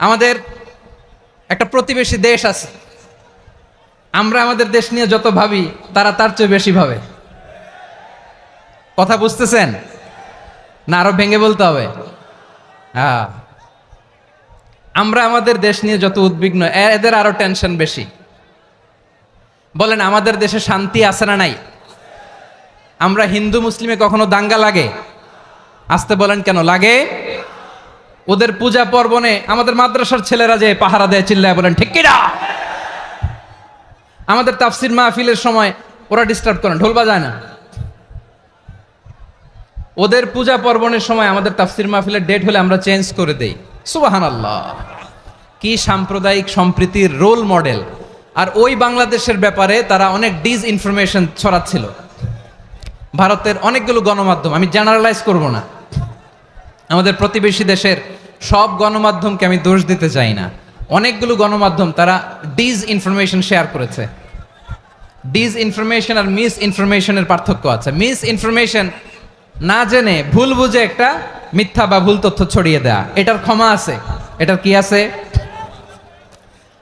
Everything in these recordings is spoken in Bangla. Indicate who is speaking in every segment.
Speaker 1: আমাদের একটা প্রতিবেশী দেশ আছে, আমরা আমাদের দেশ নিয়ে যত ভাবি তারা তার চেয়ে বেশি ভাবে। কথা বুঝতেছেন না? আরো ভেঙে বলতে হবে। হ্যাঁ, আমরা আমাদের দেশ নিয়ে যত উদ্বিগ্ন, এদের আরো টেনশন বেশি। বলেন, আমাদের দেশে শান্তি আছে না নাই? আমরা হিন্দু মুসলিমে কখনো দাঙ্গা লাগে? আসতে বলেন, কেন লাগে? ওদের পূজা পর্বণে আমাদের মাদ্রাসার ছেলেরা যে পাহারা দেয়, চিল্লায় বলেন ঠিক কিনা? আমাদের তাফসির মাহফিলের সময় ওরা ডিস্টার্ব করেন, ঢোল বাজায় না। ওদের পূজা পর্বণের সময় আমাদের তাফসির মাহফিলের ডেট হলে আমরা চেঞ্জ করে দেই। সুবহানাল্লাহ, কি সাম্প্রদায়িক সম্প্রীতির রোল মডেল। আর ওই বাংলাদেশের ব্যাপারে তারা অনেক ডিস ইনফরমেশন ছড়াচ্ছিল। ভারতের অনেকগুলো গণমাধ্যম, আমি জেনারেলাইজ করব না, আমাদের প্রতিবেশী দেশের সব গণমাধ্যমকে আমি দোষ দিতে চাই না, অনেকগুলো গণমাধ্যম তারা ডিস ইনফরমেশন শেয়ার করেছে। ডিস ইনফরমেশন আর মিস ইনফরমেশনের পার্থক্য আছে। মিস ইনফরমেশন না জেনে ভুল বুঝে একটা মিথ্যা বা ভুল তথ্য ছড়িয়ে দেয়া, এটার ক্ষমা আছে, এটার কি আছে।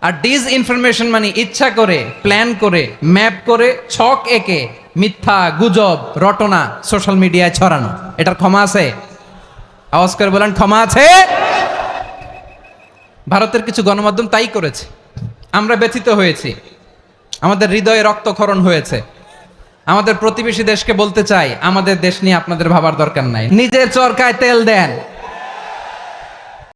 Speaker 1: আর ডিস ইনফরমেশন মানে ইচ্ছা করে, প্ল্যান করে, ম্যাপ করে, ছক এঁকে মিথ্যা, গুজব, রটনা সোশ্যাল মিডিয়ায় ছড়ানো, এটার ক্ষমা আছে? আওয়াজ করে বলেন, ক্ষমা আছে? ভারতের কিছু গণমাধ্যম তাই করেছে। আমরা ব্যথিত হয়েছি, আমাদের হৃদয়ে রক্তক্ষরণ হয়েছে। আমাদের প্রতিবেশী দেশকে বলতে চাই, আমাদের দেশ নিয়ে আপনাদের ভাবার দরকার নাই, নিজের চরকায় তেল দেন।